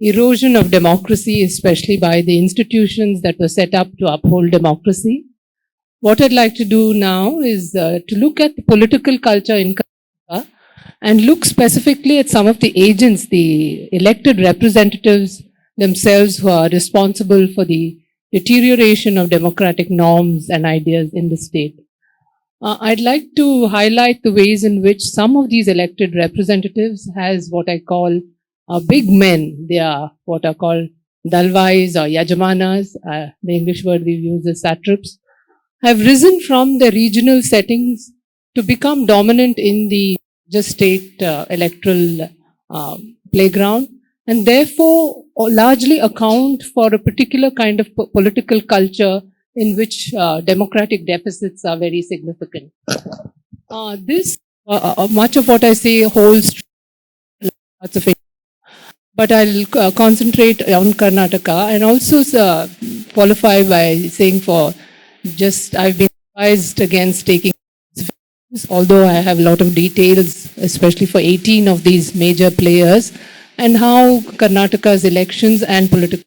erosion of democracy, especially by the institutions that were set up to uphold democracy. What I'd like to do now is to look at the political culture in Karnataka and look specifically at some of the agents, the elected representatives themselves who are responsible for the deterioration of democratic norms and ideas in the state. I'd like to highlight the ways in which some of these elected representatives has what I call big men. They are what are called dalvais or yajamanas, the English word we use is satraps, have risen from the regional settings to become dominant in the state electoral playground, and therefore largely account for a particular kind of political culture in which democratic deficits are very significant. Much of what I say holds lots of it, but I'll concentrate on Karnataka and also qualify by saying I've been advised against taking, although I have a lot of details, especially for 18 of these major players, and how Karnataka's elections and political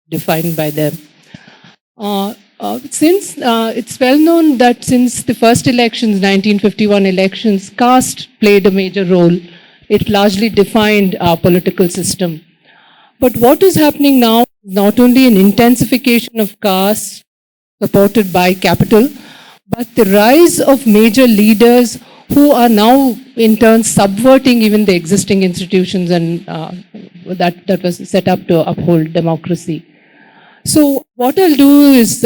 defined by them. Since it's well known that since the first elections, 1951 elections, caste played a major role. It largely defined our political system. But what is happening now is not only an intensification of caste supported by capital, but the rise of major leaders who are now in turn subverting even the existing institutions and that was set up to uphold democracy. So what I'll do is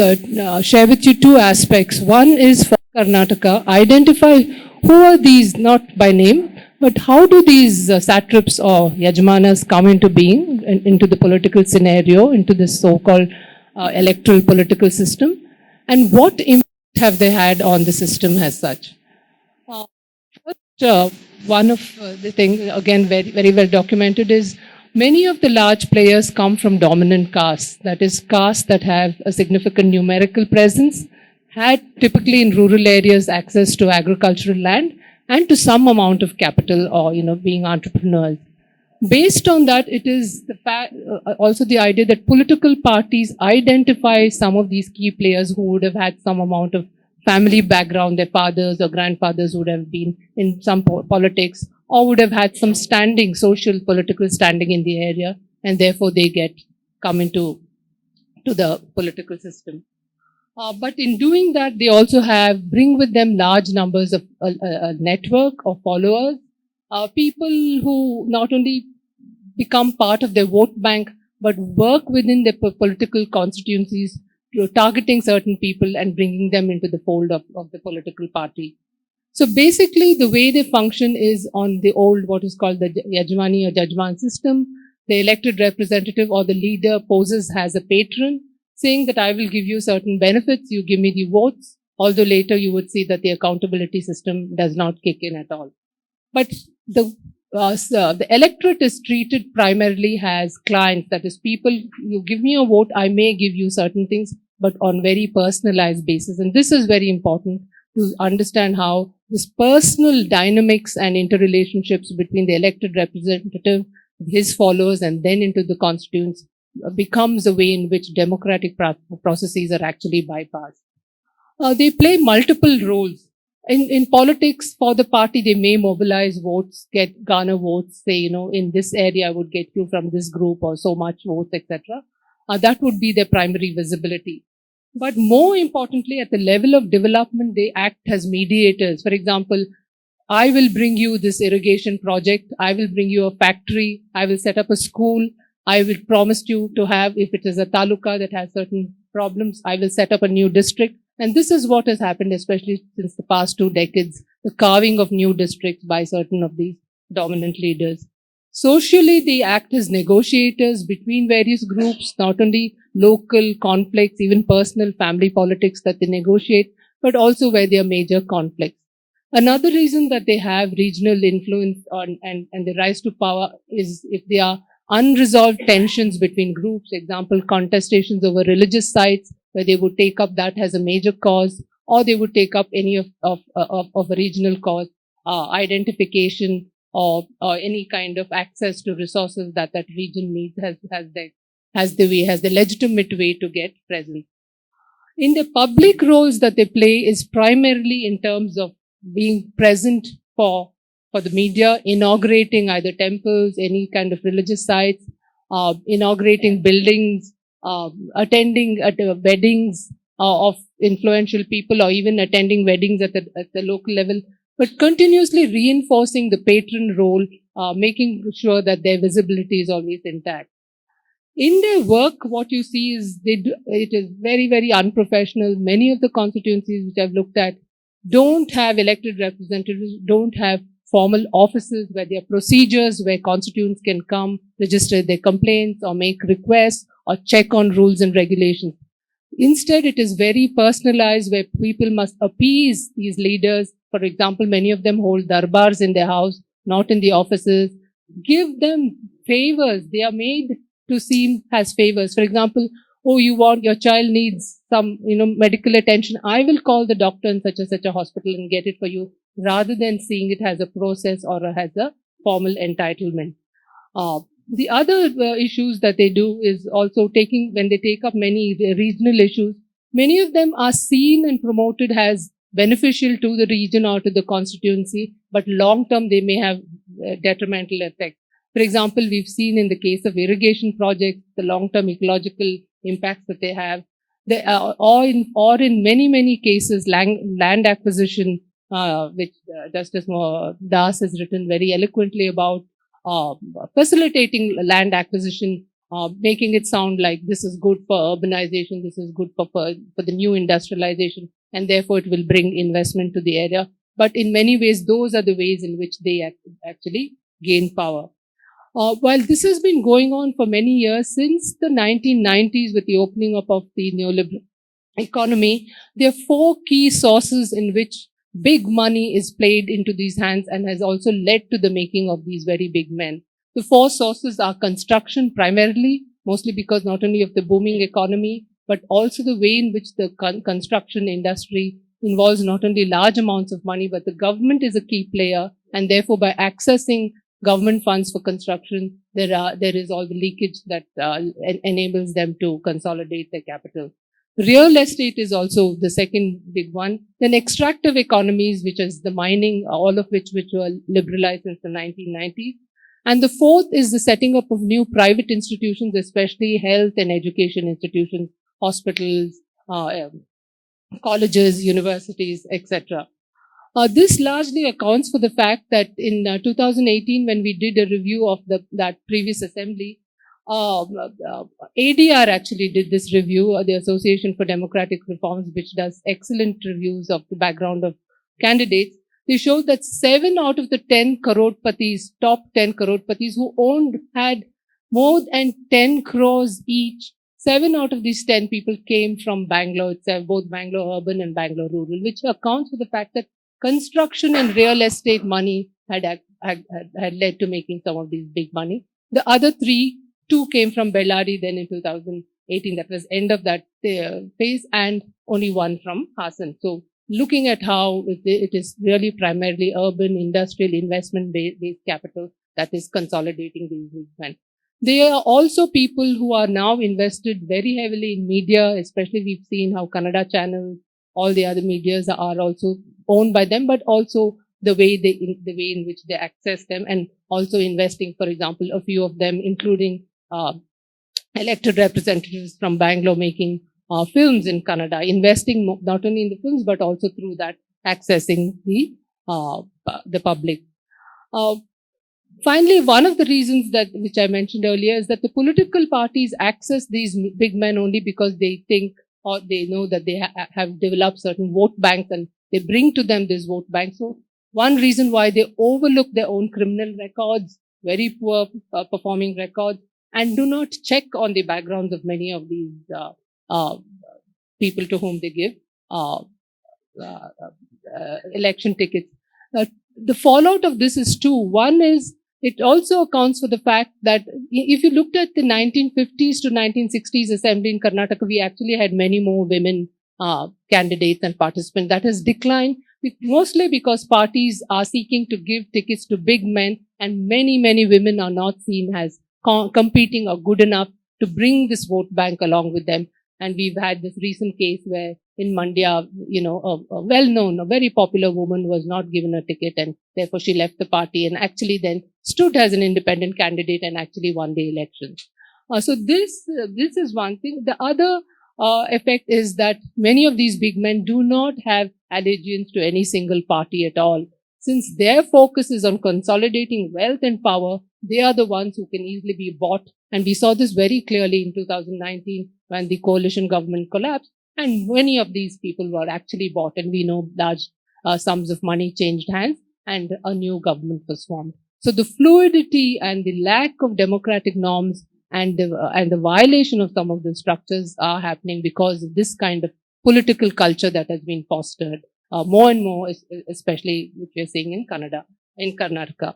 share with you two aspects. One is for Karnataka, identify who are these, not by name, but how do these satraps or yajmanas come into being, into the political scenario, into this so-called electoral political system, and what impact have they had on the system as such. First, one of the things, again, very, very well documented is many of the large players come from dominant castes, that is, castes that have a significant numerical presence, had typically in rural areas access to agricultural land and to some amount of capital or, being entrepreneurs. Based on that, it is also the idea that political parties identify some of these key players who would have had some amount of family background, their fathers or grandfathers would have been in some politics or would have had some standing, social, political standing in the area, and therefore they come into the political system. But in doing that, they also bring with them large numbers of a network of followers, people who not only become part of their vote bank, but work within their political constituencies, targeting certain people and bringing them into the fold of the political party. So basically, the way they function is on the old, what is called the Yajmani or Jajman system. The elected representative or the leader poses as a patron, saying that I will give you certain benefits, you give me the votes, although later you would see that the accountability system does not kick in at all. But the electorate is treated primarily as clients, that is, people, you give me a vote, I may give you certain things, but on very personalized basis. And this is very important to understand how this personal dynamics and interrelationships between the elected representative, his followers, and then into the constituents becomes a way in which democratic processes are actually bypassed. They play multiple roles. In politics, for the party, they may mobilize votes, garner votes, say, in this area, I would get you from this group or so much votes, etc. That would be their primary visibility. But more importantly, at the level of development, they act as mediators. For example, I will bring you this irrigation project. I will bring you a factory. I will set up a school. I will promise you to have, if it is a taluka that has certain problems, I will set up a new district. And this is what has happened, especially since the past 2 decades, the carving of new districts by certain of these dominant leaders. Socially, they act as negotiators between various groups, not only local conflicts, even personal family politics that they negotiate, but also where there are major conflicts. Another reason that they have regional influence and the rise to power is if there are unresolved tensions between groups, example, contestations over religious sites, where they would take up that as a major cause, or they would take up any of a regional cause, identification, or any kind of access to resources that that region needs has the legitimate way to get present. In the public roles that they play is primarily in terms of being present for the media, inaugurating either temples, any kind of religious sites, inaugurating buildings, attending at weddings of influential people, or even attending weddings at the local level, but continuously reinforcing the patron role, making sure that their visibility is always intact. In their work, what you see is it is very, very unprofessional. Many of the constituencies which I've looked at don't have elected representatives, don't have formal offices where there are procedures where constituents can come, register their complaints or make requests or check on rules and regulations. Instead, it is very personalized where people must appease these leaders. For example, many of them hold darbars in their house, not in the offices. Give them favors. They are made to seem as favors. For example, oh, you want your child needs some, medical attention. I will call the doctor in such and such a hospital and get it for you, rather than seeing it as a process or as a formal entitlement. The other issues that they do is also when they take up many regional issues, many of them are seen and promoted as beneficial to the region or to the constituency, but long term they may have detrimental effects. For example, we've seen in the case of irrigation projects, the long-term ecological impacts that they have, or in many cases, land acquisition, which Justice Das has written very eloquently about, facilitating land acquisition, making it sound like this is good for urbanization, this is good for the new industrialization, and therefore it will bring investment to the area. But in many ways, those are the ways in which they actually gain power. While this has been going on for many years, since the 1990s, with the opening up of the neoliberal economy, there are four key sources in which big money is played into these hands and has also led to the making of these very big men. The four sources are construction primarily, mostly because not only of the booming economy, but also the way in which the construction industry involves not only large amounts of money, but the government is a key player, and therefore by accessing government funds for construction, there is all the leakage that enables them to consolidate their capital. Real estate is also the second big one. Then extractive economies, which is the mining, all of which were liberalized since the 1990s. And the fourth is the setting up of new private institutions, especially health and education institutions, hospitals, colleges, universities, etc. This largely accounts for the fact that in 2018, when we did a review of that previous assembly, ADR actually did this review, the Association for Democratic Reforms, which does excellent reviews of the background of candidates. They showed that 7 out of the 10 crorepattis, top 10 crorepattis who had more than 10 crores each. 7 out of these 10 people came from Bangalore itself, both Bangalore urban and Bangalore rural, which accounts for the fact that construction and real estate money had led to making some of these big money. The other 2 came from Bellary, then in 2018, that was end of that phase, and only 1 from Hassan. So looking at how it is really primarily urban, industrial, investment-based capital that is consolidating these movements. There are also people who are now invested very heavily in media, especially we've seen how Kannada channels, all the other medias are also owned by them, but also the way in which they access them, and also investing, for example, a few of them, including elected representatives from Bangalore making films in Kannada, investing not only in the films, but also through that accessing the public. Finally, one of the reasons which I mentioned earlier is that the political parties access these big men only because they think or they know that they have developed certain vote banks and they bring to them this vote bank. So one reason why they overlook their own criminal records, very poor performing records, and do not check on the backgrounds of many of these people to whom they give election tickets. The fallout of this is two. One is it also accounts for the fact that if you looked at the 1950s to 1960s assembly in Karnataka, we actually had many more women candidates and participants. That has declined Mostly because parties are seeking to give tickets to big men, and many women are not seen as competing or good enough to bring this vote bank along with them. And we've had this recent case where in Mandya, a well-known, a very popular woman was not given a ticket, and therefore she left the party and actually then stood as an independent candidate and actually won the election. So this is one thing. The other effect is that many of these big men do not have allegiance to any single party at all. Since their focus is on consolidating wealth and power, they are the ones who can easily be bought. And we saw this very clearly in 2019 when the coalition government collapsed. And many of these people were actually bought, and we know large sums of money changed hands and a new government was formed. So the fluidity and the lack of democratic norms and the violation of some of the structures are happening because of this kind of political culture that has been fostered more and more, especially which we are seeing in Karnataka.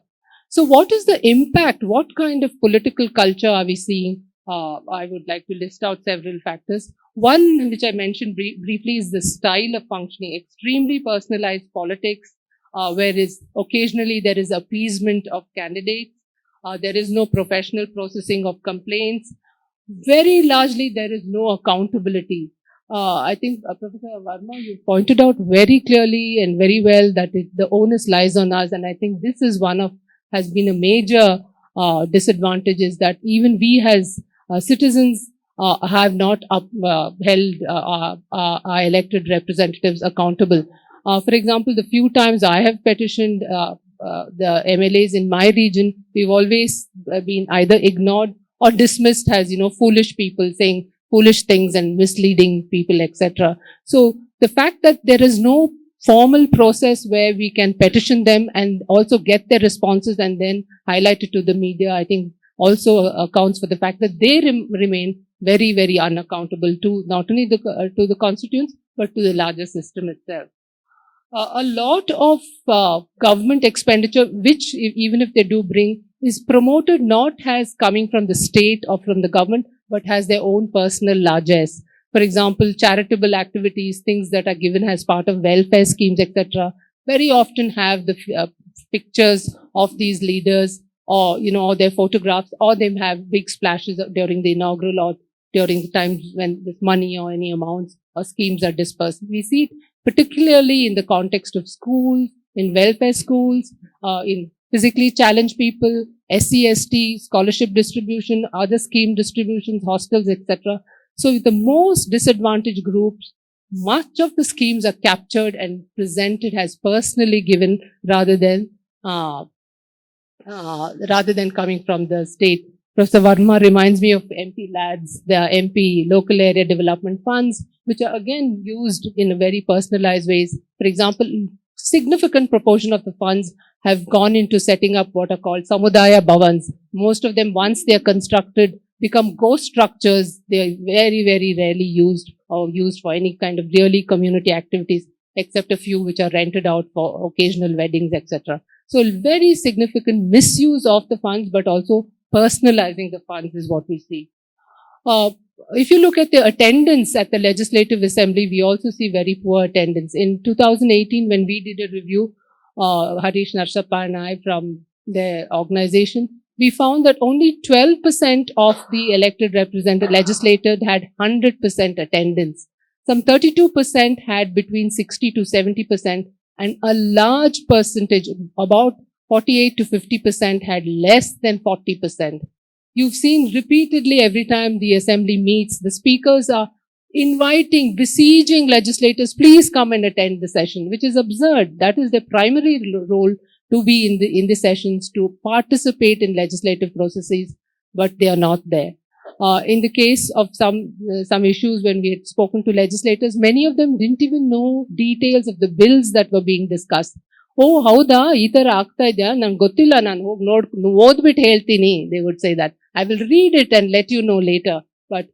So what is the impact? What kind of political culture are we seeing? I would like to list out several factors. One, which I mentioned briefly, is the style of functioning, extremely personalized politics, whereas occasionally there is appeasement of candidates. There is no professional processing of complaints. Very largely, there is no accountability. I think, Professor Verma, you pointed out very clearly and very well that the onus lies on us. And I think this is has been a major disadvantage, is that even we as citizens have not held our elected representatives accountable. For example, the few times I have petitioned the MLAs in my region, we've always been either ignored or dismissed as, foolish people saying foolish things and misleading people, etc. So the fact that there is no formal process where we can petition them and also get their responses and then highlight it to the media, I think also accounts for the fact that they remain very unaccountable to not only to the constituents, but to the larger system itself. A lot of government expenditure, which even if they do bring, is promoted not as coming from the state or from the government, but has their own personal largesse. For example, charitable activities, things that are given as part of welfare schemes, etc., very often have the pictures of these leaders, or or their photographs, or they have big splashes during the inaugural or during the times when this money or any amounts or schemes are dispersed. We see it particularly in the context of schools, in welfare schools, in physically challenged people, SC/ST, scholarship distribution, other scheme distributions, hostels, etc. So the most disadvantaged groups, much of the schemes are captured and presented as personally given rather than coming from the state. Professor Verma reminds me of MP LADs, the MP local area development funds, which are again used in a very personalized ways. For example, significant proportion of the funds have gone into setting up what are called samudaya bhavans. Most of them, once they are constructed, become ghost structures. They are very rarely used or used for any kind of really community activities, except a few which are rented out for occasional weddings, etc. So very significant misuse of the funds, but also personalizing the funds is what we see. If you look at the attendance at the Legislative Assembly, we also see very poor attendance. In 2018, when we did a review, Harish Narsappa and I from the organization, we found that only 12% of the elected legislators had 100% attendance. Some 32% had between 60 to 70%, and a large percentage, about 48 to 50%, had less than 40%. You've seen repeatedly every time the assembly meets, the speakers are inviting, besieging legislators, please come and attend the session, which is absurd. That is their primary role, to be in the sessions, to participate in legislative processes, but they are not there. In the case of some issues, when we had spoken to legislators, many of them didn't even know details of the bills that were being discussed. Oh, hauda, ee ತರ ಆಗ್ತಾ ಇದೆಯಾ, ನಂಗೆ ಗೊತ್ತಿಲ್ಲ, ನಾನು ಹೋಗಿ ಓದ್ಬಿಟ್ಟು ಹೇಳ್ತೀನಿ, they would say that. I will read it and let you know later. But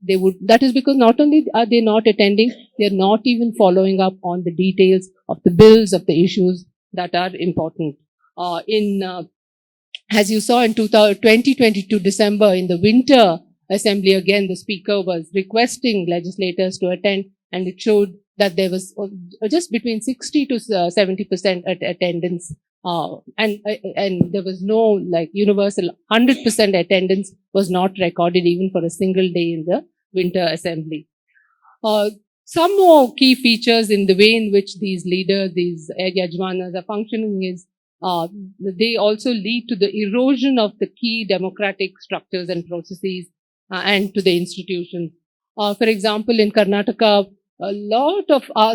that is because not only are they not attending, they are not even following up on the details of the bills, of the issues that are important. As you saw in 2022 December, in the winter assembly, again, the speaker was requesting legislators to attend, and it showed that there was just between 60 to 70% attendance, and there was no like universal 100% attendance was not recorded even for a single day in the winter assembly. Uh, some more key features in the way in which these leaders, these yajmanas are functioning is they also lead to the erosion of the key democratic structures and processes and to the institutions. For example, in Karnataka,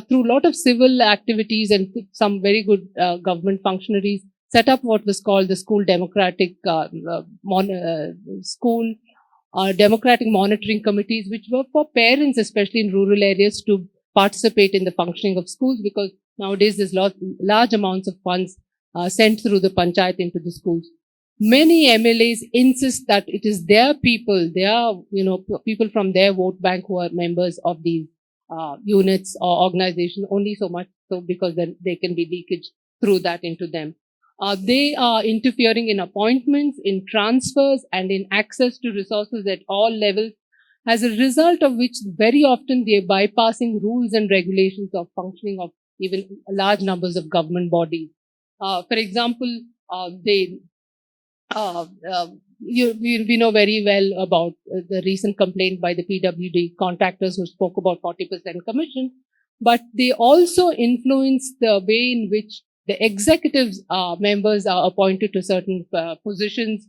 through a lot of civil activities and some very good government functionaries set up what was called the school democratic school democratic monitoring committees, which were for parents, especially in rural areas, to participate in the functioning of schools, because nowadays there's large amounts of funds sent through the panchayat into the schools. Many MLAs insist that it is their people, people from their vote bank who are members of these units or organizations, only so much so because then there can be leakage through that into them. They are interfering in appointments, in transfers, and in access to resources at all levels, as a result of which very often they are bypassing rules and regulations of functioning of even large numbers of government bodies. For example, we know very well about the recent complaint by the PWD contractors who spoke about 40% commission, but they also influence the way in which the executives members are appointed to certain positions.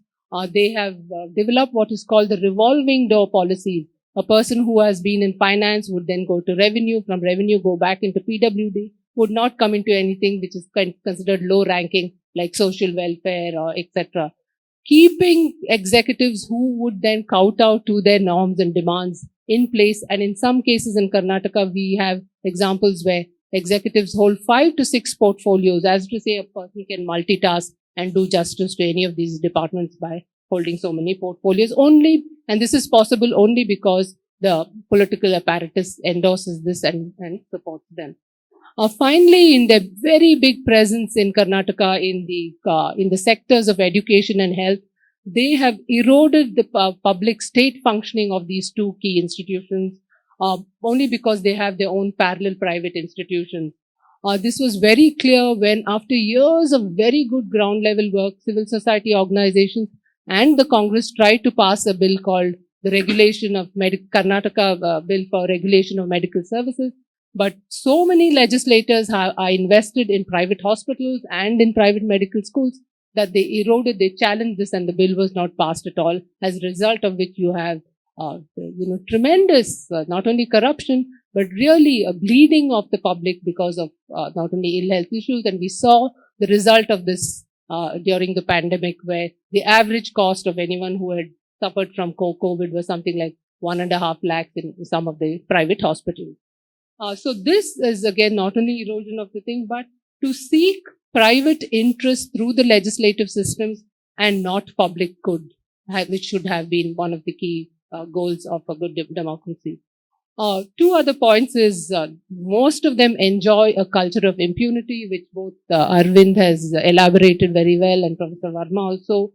They have developed what is called the revolving door policy. A person who has been in finance would then go to revenue, from revenue go back into PWD, would not come into anything which is considered low ranking like social welfare or etc. Keeping executives who would then kowtow to their norms and demands in place. And in some cases in Karnataka, we have examples where executives hold 5 to 6 portfolios, as to say a person can multitask and do justice to any of these departments by holding so many portfolios only. And this is possible only because the political apparatus endorses this and supports them. Finally, in their very big presence in Karnataka in the sectors of education and health, they have eroded the public state functioning of these two key institutions only because they have their own parallel private institutions. This was very clear when, after years of very good ground level work, civil society organizations and the Congress tried to pass a bill called the Regulation of Karnataka Bill for Regulation of Medical Services. But so many legislators are invested in private hospitals and in private medical schools that they eroded, they challenged this, and the bill was not passed at all. As a result of which, you have tremendous not only corruption but really a bleeding of the public because of not only ill health issues. And we saw the result of this during the pandemic, where the average cost of anyone who had suffered from COVID was something like 1.5 lakhs in some of the private hospitals. So this is again not only erosion of the thing, but to seek private interest through the legislative systems and not public good, which should have been one of the key goals of a good democracy. Two other points is most of them enjoy a culture of impunity, which both Arvind has elaborated very well, and Professor Verma also.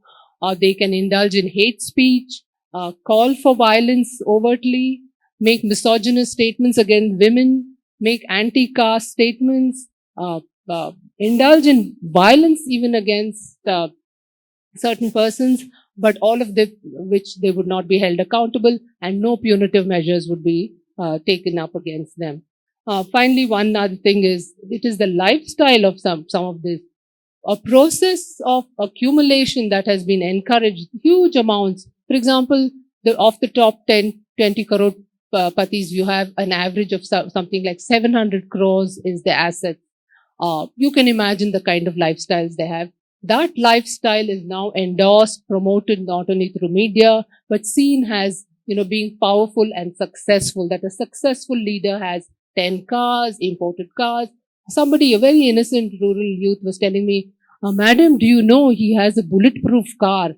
They can indulge in hate speech, call for violence overtly, make misogynist statements against women, make anti-caste statements, indulge in violence even against certain persons, but all of which they would not be held accountable, and no punitive measures would be taken up against them. Finally, one other thing is, it is the lifestyle of some of this. A process of accumulation that has been encouraged, huge amounts. For example, of the top 10, 20 crore patis, you have an average of something like 700 crores is the asset. You can imagine the kind of lifestyles they have. That lifestyle is now endorsed, promoted not only through media, but seen as, being powerful and successful. That a successful leader has 10 cars, imported cars. Somebody, a very innocent rural youth, was telling me, Madam, do you know he has a bulletproof car?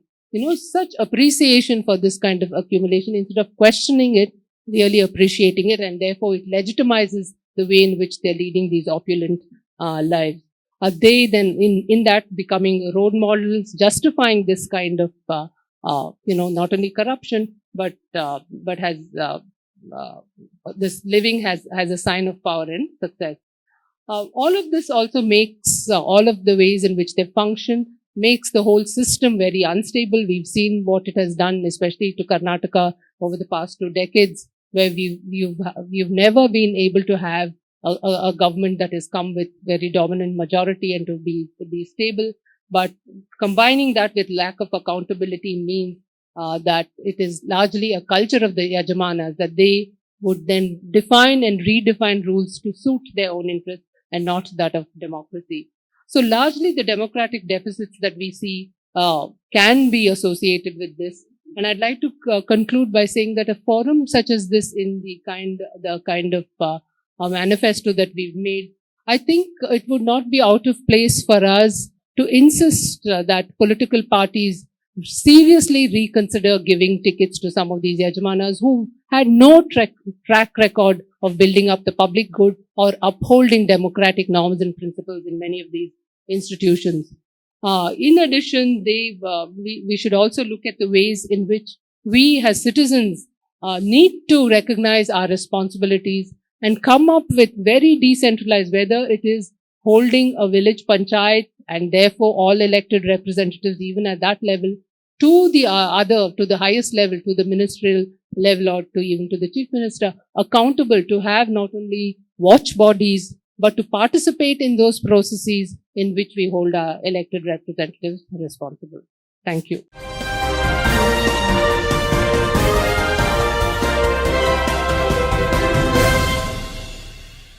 Such appreciation for this kind of accumulation, instead of questioning it, really appreciating it, and therefore it legitimizes the way in which they're leading these opulent lives. They then, in that, becoming role models, justifying this kind of, not only corruption, but has this living has a sign of power and success. All of this also makes all of the ways in which they function, makes the whole system very unstable. We've seen what it has done, especially to Karnataka over the past 2 decades, where we've never been able to have a government that has come with very dominant majority and to be stable. But combining that with lack of accountability means that it is largely a culture of the Yajamanas, that they would then define and redefine rules to suit their own interests and not that of democracy. So largely the democratic deficits that we see can be associated with this. And I'd like to conclude by saying that a forum such as this, in the kind of manifesto that we've made, I think it would not be out of place for us to insist that political parties seriously reconsider giving tickets to some of these yajamanas who had no track record of building up the public good or upholding democratic norms and principles in many of these institutions. In addition, we should also look at the ways in which we as citizens need to recognize our responsibilities and come up with very decentralized, whether it is holding a village panchayat and therefore all elected representatives, even at that level, to the to the highest level, to the ministerial level, or to even to the chief minister, accountable to have not only watch bodies, but to participate in those processes in which we hold our elected representatives responsible. Thank you.